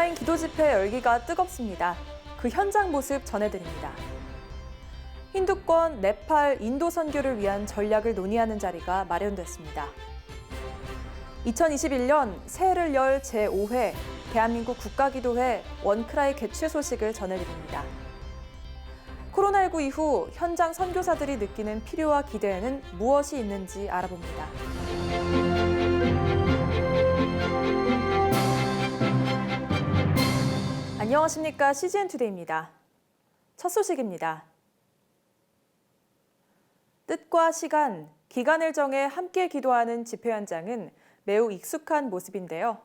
온라인 기도 집회 열기가 뜨겁습니다. 그 현장 모습 전해드립니다. 힌두권, 네팔, 인도 선교를 위한 전략을 논의하는 자리가 마련됐습니다. 2021년 새해를 열 제5회 대한민국 국가기도회 원크라이 개최 소식을 전해드립니다. 코로나19 이후 현장 선교사들이 느끼는 필요와 기대에는 무엇이 있는지 알아봅니다. 안녕하십니까. CGN투데이입니다. 첫 소식입니다. 뜻과 시간, 기간을 정해 함께 기도하는 집회 현장은 매우 익숙한 모습인데요.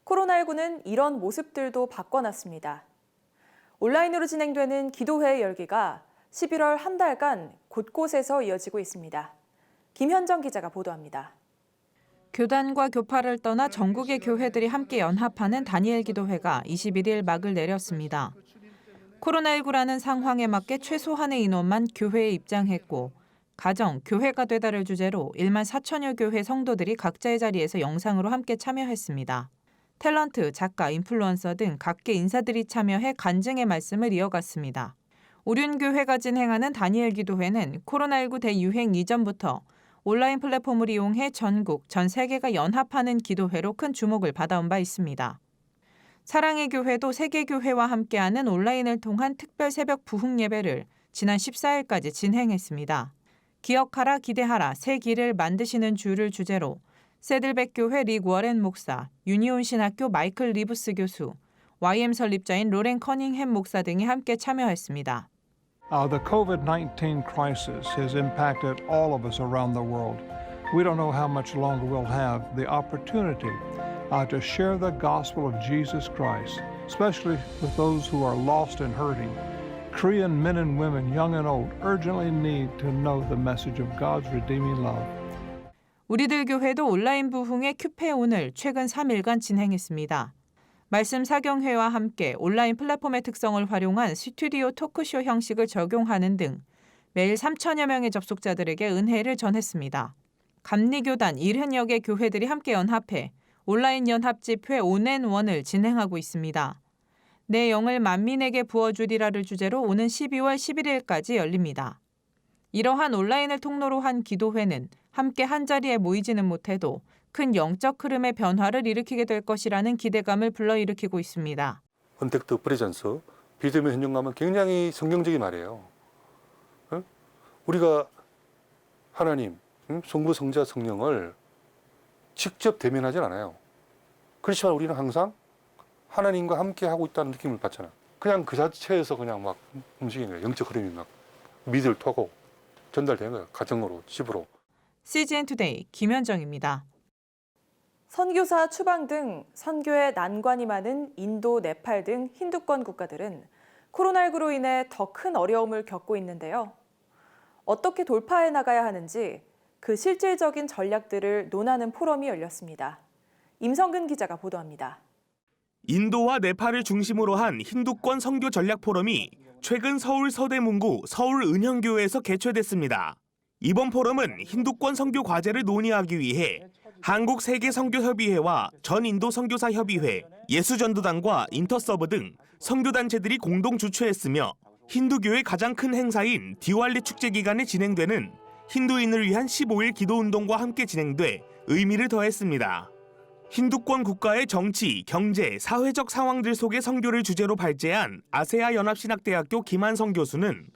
코로나19는 이런 모습들도 바꿔놨습니다. 온라인으로 진행되는 기도회 열기가 11월 한 달간 곳곳에서 이어지고 있습니다. 김현정 기자가 보도합니다. 교단과 교파를 떠나 전국의 교회들이 함께 연합하는 다니엘 기도회가 21일 막을 내렸습니다. 코로나19라는 상황에 맞게 최소한의 인원만 교회에 입장했고 가정, 교회가 되다를 주제로 1만 4천여 교회 성도들이 각자의 자리에서 영상으로 함께 참여했습니다. 탤런트, 작가, 인플루언서 등 각계 인사들이 참여해 간증의 말씀을 이어갔습니다. 오륜교회가 진행하는 다니엘 기도회는 코로나19 대유행 이전부터 온라인 플랫폼을 이용해 전국, 전 세계가 연합하는 기도회로 큰 주목을 받아온 바 있습니다. 사랑의 교회도 세계교회와 함께하는 온라인을 통한 특별 새벽 부흥 예배를 지난 14일까지 진행했습니다. 기억하라, 기대하라, 새 길을 만드시는 주를 주제로 세들백 교회 릭 워렌 목사, 유니온 신학교 마이클 리브스 교수, YM 설립자인 로렌 커닝햄 목사 등이 함께 참여했습니다. The COVID-19 crisis has impacted all of us around the world. We don't know how much longer we'll have the opportunity to share the gospel of Jesus Christ, especially with those who are lost and hurting. Korean men and women, young and old, urgently need to know the message of God's redeeming love. 우리들 교회도 온라인 부흥의 큐페온을 최근 3일간 진행했습니다. 말씀 사경회와 함께 온라인 플랫폼의 특성을 활용한 스튜디오 토크쇼 형식을 적용하는 등 매일 3천여 명의 접속자들에게 은혜를 전했습니다. 감리교단 70여 개 교회들이 함께 연합해 온라인 연합 집회 온앤원을 진행하고 있습니다. 내 영을 만민에게 부어주리라를 주제로 오는 12월 11일까지 열립니다. 이러한 온라인을 통로로 한 기도회는 함께 한자리에 모이지는 못해도 큰 영적 흐름의 변화를 일으키게 될 것이라는 기대감을 불러일으키고 있습니다. 언택트 프레전스, 비대면 현존감은 굉장히 성경적인 말이에요. 우리가 하나님, 성부, 성자, 성령을 직접 대면하진 않아요. 그렇지만 우리는 항상 하나님과 함께 하고 있다는 느낌을 받잖아요. 그냥 그 자체에서 그냥 막 움직이는 거예요. 영적 흐름이 막 믿을 토고 전달되는 거예요. 가정으로, 집으로. CGN투데이 김현정입니다. 선교사 추방 등 선교에 난관이 많은 인도, 네팔 등 힌두권 국가들은 코로나19로 인해 더 큰 어려움을 겪고 있는데요. 어떻게 돌파해 나가야 하는지 그 실질적인 전략들을 논하는 포럼이 열렸습니다. 임성근 기자가 보도합니다. 인도와 네팔을 중심으로 한 힌두권 선교 전략 포럼이 최근 서울 서대문구 서울은형교회에서 개최됐습니다. 이번 포럼은 힌두권 선교 과제를 논의하기 위해 한국세계선교협의회와 전인도 선교사협의회, 예수전도단과 인터서브 등 선교단체들이 공동 주최했으며 힌두교의 가장 큰 행사인 디왈리 축제 기간에 진행되는 힌두인을 위한 15일 기도운동과 함께 진행돼 의미를 더했습니다. 힌두권 국가의 정치, 경제, 사회적 상황들 속의 선교를 주제로 발제한 아세아 연합신학대학교 김한성 교수는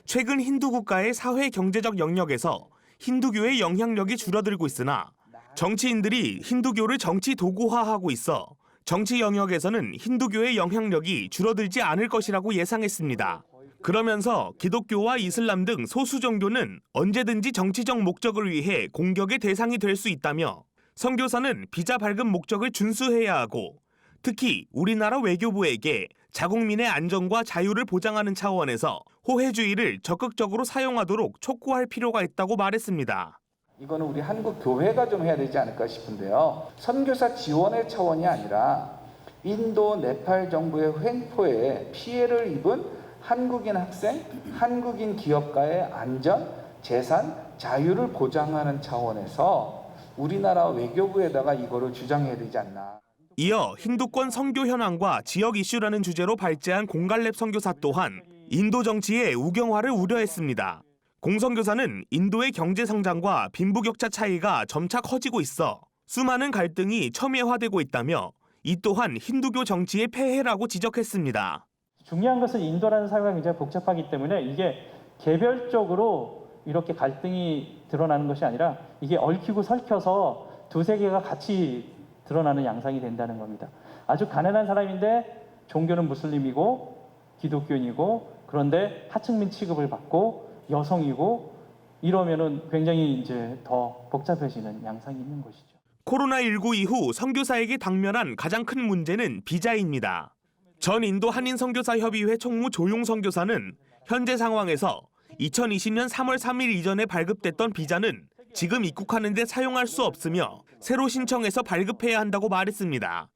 최근 힌두 국가의 사회 경제적 영역에서 힌두교의 영향력이 줄어들고 있으나 정치인들이 힌두교를 정치 도구화하고 있어 정치 영역에서는 힌두교의 영향력이 줄어들지 않을 것이라고 예상했습니다. 그러면서 기독교와 이슬람 등 소수 종교는 언제든지 정치적 목적을 위해 공격의 대상이 될 수 있다며 선교사는 비자 발급 목적을 준수해야 하고 특히 우리나라 외교부에게 자국민의 안전과 자유를 보장하는 차원에서 호혜주의를 적극적으로 사용하도록 촉구할 필요가 있다고 말했습니다. 이거는 우리 한국 교회가 좀 해야 되지 않을까 싶은데요. 선교사 지원의 차원이 아니라 인도, 네팔 정부의 횡포에 피해를 입은 한국인 학생, 한국인 기업가의 안전, 재산, 자유를 보장하는 차원에서 우리나라 외교부에다가 이거를 주장해야 되지 않나. 이어 힌두권 선교 현황과 지역 이슈라는 주제로 발제한 공갈렙 선교사 또한 인도 정치의 우경화를 우려했습니다. 공 선교사는 인도의 경제 성장과 빈부격차 차이가 점차 커지고 있어 수많은 갈등이 첨예화되고 있다며 이 또한 힌두교 정치의 폐해라고 지적했습니다. 중요한 것은 인도라는 사회가 굉장히 복잡하기 때문에 이게 개별적으로 이렇게 갈등이 드러나는 것이 아니라 이게 얽히고 설켜서 두세 개가 같이 드러나는 양상이 된다는 겁니다. 아주 가난한 사람인데 종교는 무슬림이고 기독교인이고 그런데 하층민 취급을 받고 여성이고 이러면은 굉장히 이제 더 복잡해지는 양상이 있는 것이죠. 코로나19 이후 선교사에게 당면한 가장 큰 문제는 비자입니다. 전 인도 한인 선교사 협의회 총무 조용 선교사는 현재 상황에서 2020년 3월 3일 이전에 발급됐던 비자는 지금 입국하는 데 사용할 수 없으며 새로 신청해서 발급해야 한다고 말했습니다.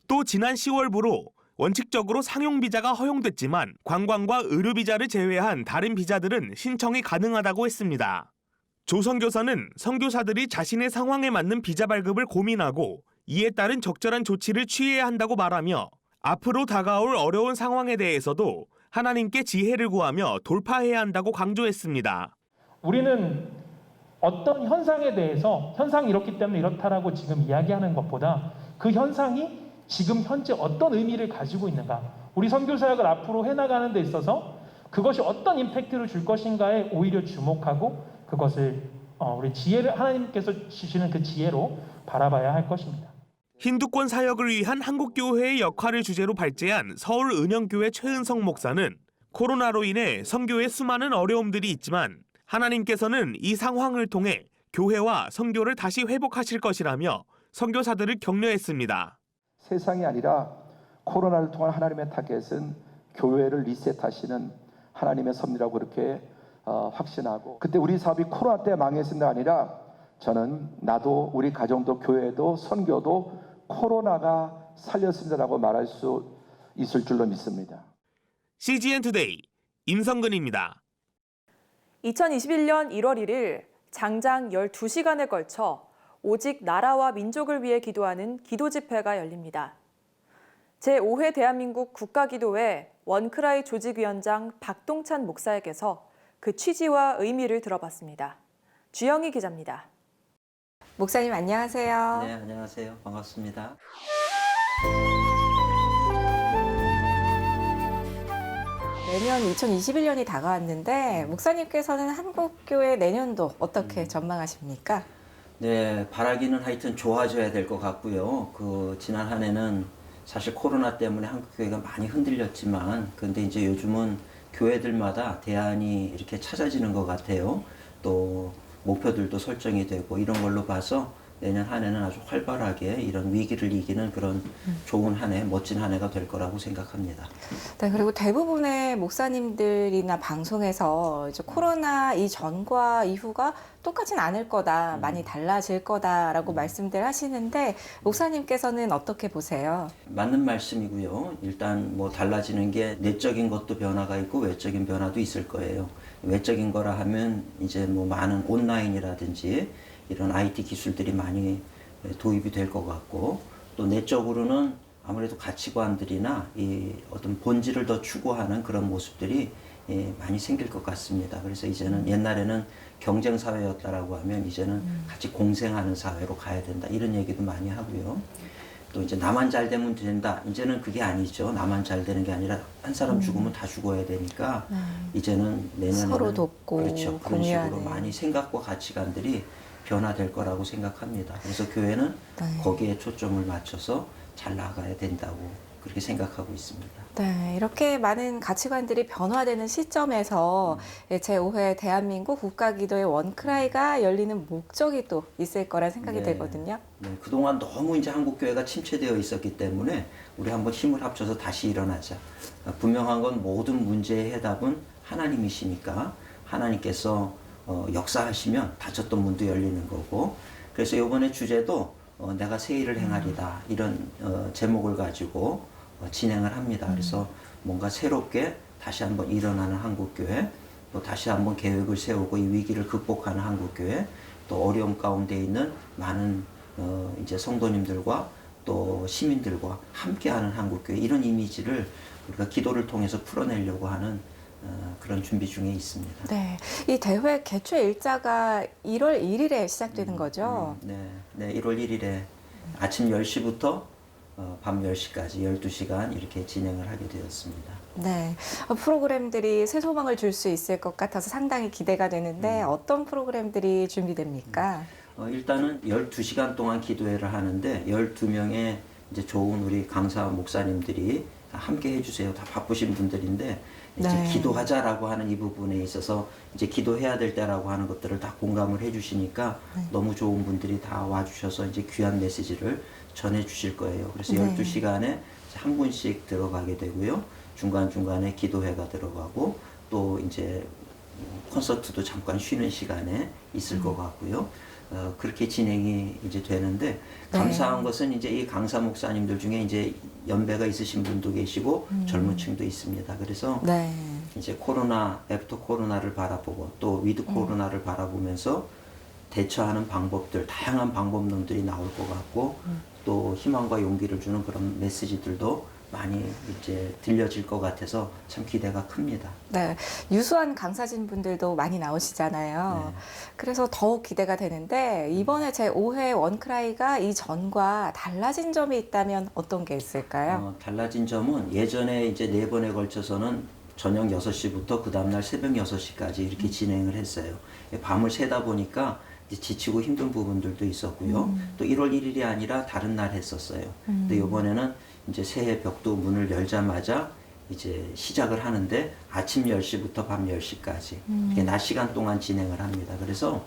또 지난 10월부로 원칙적으로 상용 비자가 허용됐지만 관광과 의료 비자를 제외한 다른 비자들은 신청이 가능하다고 했습니다. 조 선교사는 선교사들이 자신의 상황에 맞는 비자 발급을 고민하고 이에 따른 적절한 조치를 취해야 한다고 말하며 앞으로 다가올 어려운 상황에 대해서도 하나님께 지혜를 구하며 돌파해야 한다고 강조했습니다. 우리는 어떤 현상에 대해서 현상이 이렇기 때문에 이렇다라고 지금 이야기하는 것보다 그 현상이 지금 현재 어떤 의미를 가지고 있는가, 우리 선교사역을 앞으로 해나가는 데 있어서 그것이 어떤 임팩트를 줄 것인가에 오히려 주목하고 그것을 우리 지혜를 하나님께서 주시는 그 지혜로 바라봐야 할 것입니다. 힌두권 사역을 위한 한국교회의 역할을 주제로 발제한 서울은영교회 최은성 목사는 코로나로 인해 선교에 수많은 어려움들이 있지만 하나님께서는 이 상황을 통해 교회와 선교를 다시 회복하실 것이라며 선교사들을 격려했습니다. 세상이 아니라 코로나를 통한 하나님의 타겟은 교회를 리셋하시는 하나님의 섭리라고 그렇게 확신하고, 그때 우리 사업이 코로나 때 망했을 게 아니라 저는 나도 우리 가정도 교회도 선교도 코로나가 살렸습니다라고 말할 수 있을 줄로 믿습니다. CGN 투데이 임성근입니다. 2021년 1월 1일 장장 12시간에 걸쳐 오직 나라와 민족을 위해 기도하는 기도 집회가 열립니다. 제5회 대한민국 국가기도회 원크라이 조직위원장 박동찬 목사에게서 그 취지와 의미를 들어봤습니다. 주영희 기자입니다. 목사님 안녕하세요. 네, 안녕하세요. 반갑습니다. 내년 2021년이 다가왔는데 목사님께서는 한국교회 내년도 어떻게 전망하십니까? 네, 바라기는 하여튼 좋아져야 될 것 같고요. 지난 한 해는 사실 코로나 때문에 한국교회가 많이 흔들렸지만, 근데 이제 요즘은 교회들마다 대안이 이렇게 찾아지는 것 같아요. 또 목표들도 설정이 되고 이런 걸로 봐서 내년 한 해는 아주 활발하게 이런 위기를 이기는 그런 좋은 한 해, 멋진 한 해가 될 거라고 생각합니다. 네, 그리고 대부분의 목사님들이나 방송에서 이제 코로나 이전과 이후가 똑같진 않을 거다, 많이 달라질 거다라고 말씀들 하시는데 목사님께서는 어떻게 보세요? 맞는 말씀이고요. 일단 뭐 달라지는 게 내적인 것도 변화가 있고 외적인 변화도 있을 거예요. 외적인 거라 하면 이제 뭐 많은 온라인이라든지 이런 IT 기술들이 많이 도입이 될 것 같고, 또 내적으로는 아무래도 가치관들이나 이 어떤 본질을 더 추구하는 그런 모습들이 많이 생길 것 같습니다. 그래서 이제는 옛날에는 경쟁 사회였다라고 하면 이제는 같이 공생하는 사회로 가야 된다, 이런 얘기도 많이 하고요. 또 이제 나만 잘 되면 된다, 이제는 그게 아니죠. 나만 잘 되는 게 아니라 한 사람 죽으면 다 죽어야 되니까 이제는 내년에는 서로 돕고 그렇죠. 그런 식으로 공유하는. 많이 생각과 가치관들이 변화될 거라고 생각합니다. 그래서 교회는 네. 거기에 초점을 맞춰서 잘 나가야 된다고 그렇게 생각하고 있습니다. 네, 이렇게 많은 가치관들이 변화되는 시점에서 제5회 대한민국 국가기도회 원크라이가 열리는 목적이 또 있을 거란 생각이 네. 들거든요. 네, 그동안 너무 이제 한국교회가 침체되어 있었기 때문에 우리 한번 힘을 합쳐서 다시 일어나자. 분명한 건 모든 문제의 해답은 하나님이시니까 하나님께서 역사하시면 닫혔던 문도 열리는 거고, 그래서 이번에 주제도 내가 새 일을 행하리다, 이런 제목을 가지고 진행을 합니다. 그래서 뭔가 새롭게 다시 한번 일어나는 한국교회, 또 다시 한번 계획을 세우고 이 위기를 극복하는 한국교회, 또 어려움 가운데 있는 많은 이제 성도님들과 또 시민들과 함께하는 한국교회 이런 이미지를 우리가 기도를 통해서 풀어내려고 하는 그런 준비 중에 있습니다. 네, 이 대회 개최 일자가 1월 1일에 시작되는 거죠? 네, 1월 1일에 아침 10시부터 밤 10시까지 12시간 이렇게 진행을 하게 되었습니다. 네, 프로그램들이 새 소망을 줄 수 있을 것 같아서 상당히 기대가 되는데 어떤 프로그램들이 준비됩니까? 일단은 12시간 동안 기도회를 하는데 12명의 이제 좋은 우리 강사 목사님들이 다 함께 해주세요. 다 바쁘신 분들인데 이제 네. 기도하자라고 하는 이 부분에 있어서 이제 기도해야 될 때라고 하는 것들을 다 공감을 해주시니까 너무 좋은 분들이 다 와주셔서 이제 귀한 메시지를 전해주실 거예요. 그래서 네. 12시간에 한 분씩 들어가게 되고요. 중간중간에 기도회가 들어가고 또 이제 콘서트도 잠깐 쉬는 시간에 있을 것 같고요. 그렇게 진행이 이제 되는데 감사한 것은 이제 이 강사 목사님들 중에 이제 연배가 있으신 분도 계시고 젊은 층도 있습니다. 그래서 네. 이제 코로나, 애프터 코로나를 바라보고 또 위드 코로나를 바라보면서 대처하는 방법들, 다양한 방법론들이 나올 것 같고 또 희망과 용기를 주는 그런 메시지들도 많이 이제 들려질 것 같아서 참 기대가 큽니다. 네, 유수한 강사진 분들도 많이 나오시잖아요. 네. 그래서 더욱 기대가 되는데 이번에 제5회 원크라이가 이전과 달라진 점이 있다면 어떤 게 있을까요? 달라진 점은 예전에 이제 4번에 걸쳐서는 저녁 6시부터 그 다음날 새벽 6시까지 이렇게 진행을 했어요. 밤을 새다 보니까 이제 지치고 힘든 부분들도 있었고요. 또 1월 1일이 아니라 다른 날 했었어요. 근데 이번에는 이제 새해 벽도 문을 열자마자 이제 시작을 하는데 아침 10시부터 밤 10시까지 이렇게 낮 시간 동안 진행을 합니다. 그래서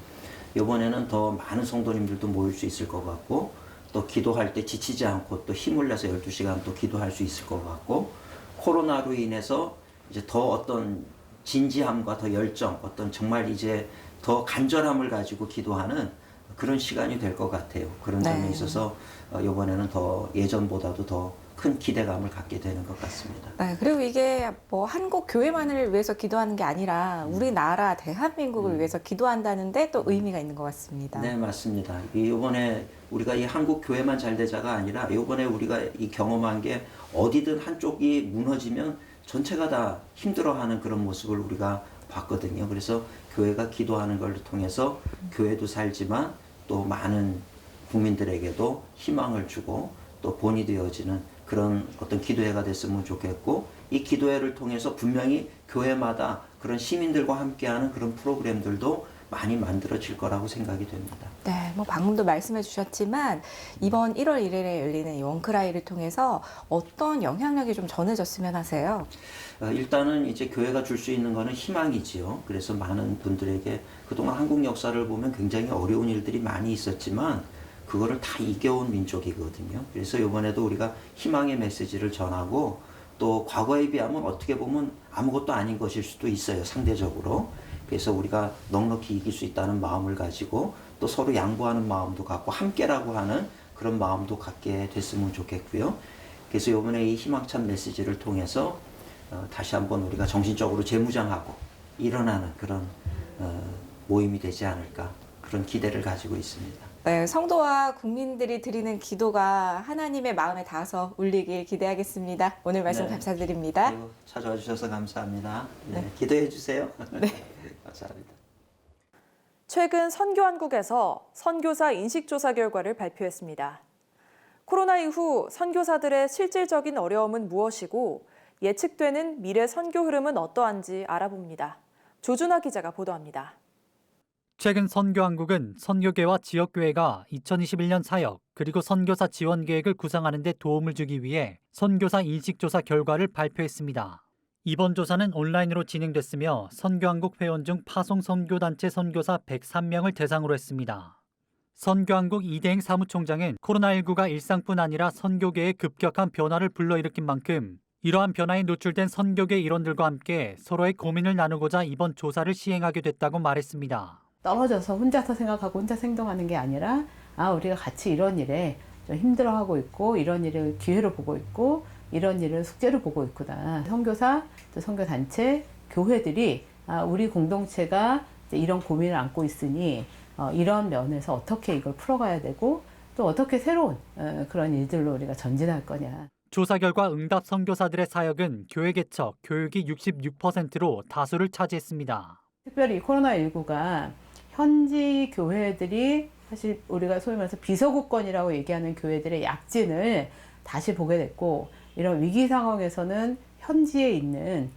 이번에는 더 많은 성도님들도 모일 수 있을 것 같고 또 기도할 때 지치지 않고 또 힘을 내서 12시간 또 기도할 수 있을 것 같고 코로나로 인해서 이제 더 어떤 진지함과 더 열정, 어떤 정말 이제 더 간절함을 가지고 기도하는 그런 시간이 될 것 같아요. 그런 점에 네. 있어서 이번에는 더 예전보다도 더 큰 기대감을 갖게 되는 것 같습니다. 네, 그리고 이게 뭐 한국 교회만을 위해서 기도하는 게 아니라 우리나라 대한민국을 위해서 기도한다는데 또 의미가 있는 것 같습니다. 네, 맞습니다. 이번에 우리가 이 한국 교회만 잘 되자가 아니라 이번에 우리가 이 경험한 게 어디든 한쪽이 무너지면 전체가 다 힘들어하는 그런 모습을 우리가 봤거든요. 그래서 교회가 기도하는 걸 통해서 교회도 살지만 또 많은 국민들에게도 희망을 주고 또 본이 되어지는 그런 어떤 기도회가 됐으면 좋겠고 이 기도회를 통해서 분명히 교회마다 그런 시민들과 함께하는 그런 프로그램들도 많이 만들어질 거라고 생각이 됩니다. 네, 뭐 방금도 말씀해 주셨지만 이번 1월 1일에 열리는 이 원크라이를 통해서 어떤 영향력이 좀 전해졌으면 하세요? 일단은 이제 교회가 줄 수 있는 거는 희망이지요. 그래서 많은 분들에게 그동안 한국 역사를 보면 굉장히 어려운 일들이 많이 있었지만 그거를 다 이겨온 민족이거든요. 그래서 이번에도 우리가 희망의 메시지를 전하고 또 과거에 비하면 어떻게 보면 아무것도 아닌 것일 수도 있어요. 상대적으로. 그래서 우리가 넉넉히 이길 수 있다는 마음을 가지고 또 서로 양보하는 마음도 갖고 함께라고 하는 그런 마음도 갖게 됐으면 좋겠고요. 그래서 이번에 이 희망찬 메시지를 통해서 다시 한번 우리가 정신적으로 재무장하고 일어나는 그런 모임이 되지 않을까 그런 기대를 가지고 있습니다. 네, 성도와 국민들이 드리는 기도가 하나님의 마음에 닿아서 울리길 기대하겠습니다. 오늘 말씀 네. 감사드립니다. 그리고 찾아와 주셔서 감사합니다. 네, 기도해 주세요. 네. 감사합니다. 최근 선교한국에서 선교사 인식조사 결과를 발표했습니다. 코로나 이후 선교사들의 실질적인 어려움은 무엇이고 예측되는 미래 선교 흐름은 어떠한지 알아봅니다. 조준하 기자가 보도합니다. 최근 선교한국은 선교계와 지역교회가 2021년 사역 그리고 선교사 지원 계획을 구상하는 데 도움을 주기 위해 선교사 인식조사 결과를 발표했습니다. 이번 조사는 온라인으로 진행됐으며 선교한국 회원 중 파송 선교단체 선교사 103명을 대상으로 했습니다. 선교한국 이대행 사무총장은 코로나19가 일상뿐 아니라 선교계에 급격한 변화를 불러일으킨 만큼 이러한 변화에 노출된 선교계 일원들과 함께 서로의 고민을 나누고자 이번 조사를 시행하게 됐다고 말했습니다. 떨어져서 혼자서 생각하고 혼자 행동하는 게 아니라 우리가 같이 이런 일에 좀 힘들어하고 있고 이런 일을 기회로 보고 있고 이런 일을 숙제로 보고 있구나. 선교사, 또 선교단체, 교회들이 우리 공동체가 이런 고민을 안고 있으니 이런 면에서 어떻게 이걸 풀어가야 되고 또 어떻게 새로운 그런 일들로 우리가 전진할 거냐. 조사 결과 응답 선교사들의 사역은 교회 개척, 교육이 66%로 다수를 차지했습니다. 특별히 코로나19가 현지 교회들이 사실 우리가 소위 말해서 비서구권이라고 얘기하는 교회들의 약진을 다시 보게 됐고, 이런 위기 상황에서는 현지에 있는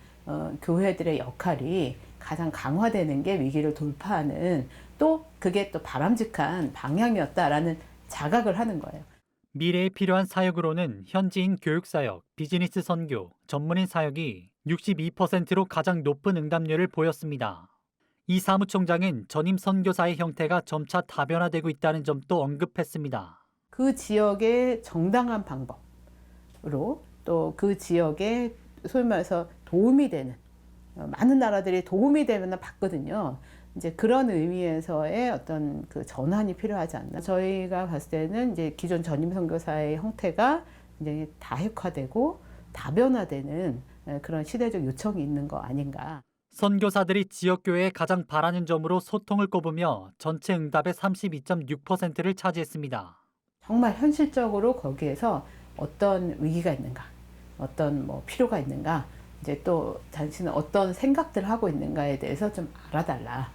교회들의 역할이 가장 강화되는 게 위기를 돌파하는, 또 그게 또 바람직한 방향이었다라는 자각을 하는 거예요. 미래에 필요한 사역으로는 현지인 교육사역, 비즈니스 선교, 전문인 사역이 62%로 가장 높은 응답률을 보였습니다. 이 사무총장은 전임 선교사의 형태가 점차 다변화되고 있다는 점도 언급했습니다. 그 지역의 정당한 방법으로, 또 그 지역에 소위 말해서 도움이 되는, 많은 나라들이 도움이 되면 봤거든요. 이제 그런 의미에서의 어떤 그 전환이 필요하지 않나. 저희가 봤을 때는 이제 기존 전임 선교사의 형태가 이제 다획화되고 다변화되는 그런 시대적 요청이 있는 거 아닌가. 선교사들이 지역교회에 가장 바라는 점으로 소통을 꼽으며 전체 응답의 32.6%를 차지했습니다. 정말 현실적으로 거기에서 어떤 위기가 있는가, 어떤 뭐 필요가 있는가, 이제 또 당신은 어떤 생각들을 하고 있는가에 대해서 좀 알아달라.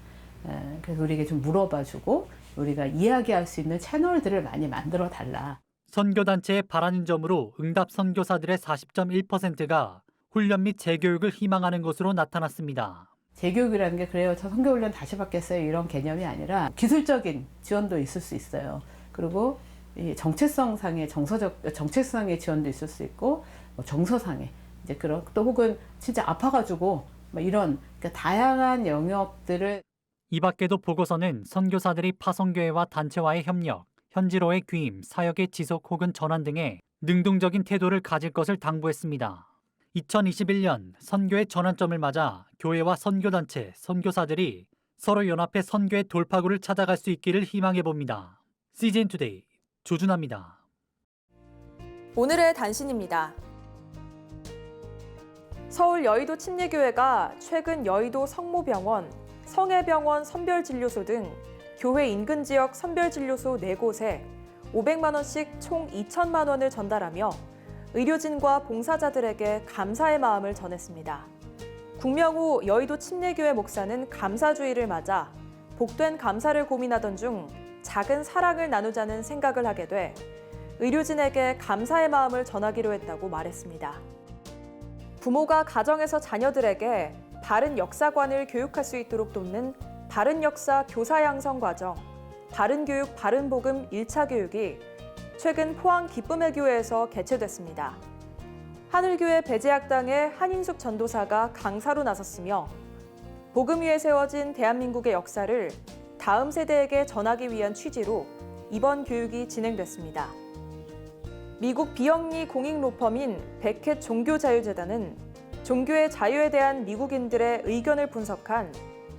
그래서 우리에게 좀 물어봐주고 우리가 이야기할 수 있는 채널들을 많이 만들어 달라. 선교단체의 바라는 점으로 응답 선교사들의 40.1%가 훈련 및 재교육을 희망하는 것으로 나타났습니다. 재교육이라는 게 그래요, 저 선교훈련 다시 받겠어요, 이런 개념이 아니라 기술적인 지원도 있을 수 있어요. 그리고 이 정체성상의 정체성의 지원도 있을 수 있고, 뭐 정서상의 이제 그런, 또 혹은 진짜 아파가지고 뭐 이런, 그러니까 다양한 영역들을. 이 밖에도 보고서는 선교사들이 파송교회와 단체와의 협력, 현지로의 귀임, 사역의 지속 혹은 전환 등의 능동적인 태도를 가질 것을 당부했습니다. 2021년 선교의 전환점을 맞아 교회와 선교단체, 선교사들이 서로 연합해 선교의 돌파구를 찾아갈 수 있기를 희망해봅니다. CGN투데이 조준하입니다. 오늘의 단신입니다. 서울 여의도 침례교회가 최근 여의도 성모병원, 성애병원 선별진료소 등 교회 인근 지역 선별진료소 4곳에 500만 원씩 총 2천만 원을 전달하며 의료진과 봉사자들에게 감사의 마음을 전했습니다. 국명우 여의도 침례교회 목사는 감사주의를 맞아 복된 감사를 고민하던 중 작은 사랑을 나누자는 생각을 하게 돼 의료진에게 감사의 마음을 전하기로 했다고 말했습니다. 부모가 가정에서 자녀들에게 바른 역사관을 교육할 수 있도록 돕는 바른 역사 교사 양성 과정, 바른 교육 바른 복음 1차 교육이 최근 포항 기쁨의 교회에서 개최됐습니다. 하늘교회 배재학당의 한인숙 전도사가 강사로 나섰으며 복음 위에 세워진 대한민국의 역사를 다음 세대에게 전하기 위한 취지로 이번 교육이 진행됐습니다. 미국 비영리 공익 로펌인 베켓 종교자유재단은 종교의 자유에 대한 미국인들의 의견을 분석한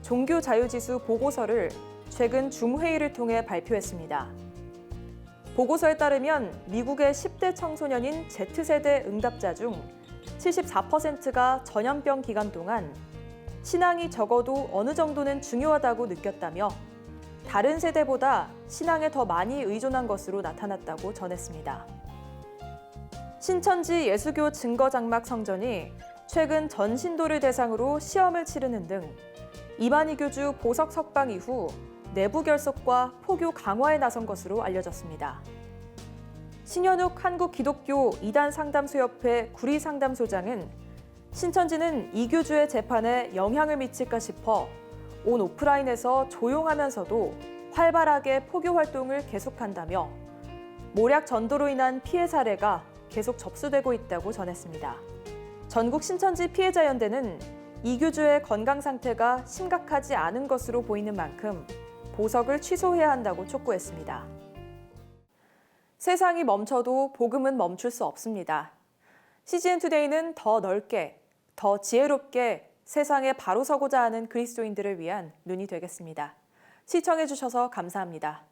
종교자유지수 보고서를 최근 줌회의를 통해 발표했습니다. 보고서에 따르면 미국의 10대 청소년인 Z세대 응답자 중 74%가 전염병 기간 동안 신앙이 적어도 어느 정도는 중요하다고 느꼈다며 다른 세대보다 신앙에 더 많이 의존한 것으로 나타났다고 전했습니다. 신천지 예수교 증거장막 성전이 최근 전 신도를 대상으로 시험을 치르는 등 이만희 교주 보석 석방 이후 내부 결속과 포교 강화에 나선 것으로 알려졌습니다. 신현욱 한국기독교 이단상담소협회 구리상담소장은 신천지는 이 교주의 재판에 영향을 미칠까 싶어 온 오프라인에서 조용하면서도 활발하게 포교 활동을 계속한다며 모략 전도로 인한 피해 사례가 계속 접수되고 있다고 전했습니다. 전국 신천지 피해자연대는 이 교주의 건강 상태가 심각하지 않은 것으로 보이는 만큼 보석을 취소해야 한다고 촉구했습니다. 세상이 멈춰도 복음은 멈출 수 없습니다. CGN투데이는 더 넓게, 더 지혜롭게 세상에 바로 서고자 하는 그리스도인들을 위한 눈이 되겠습니다. 시청해주셔서 감사합니다.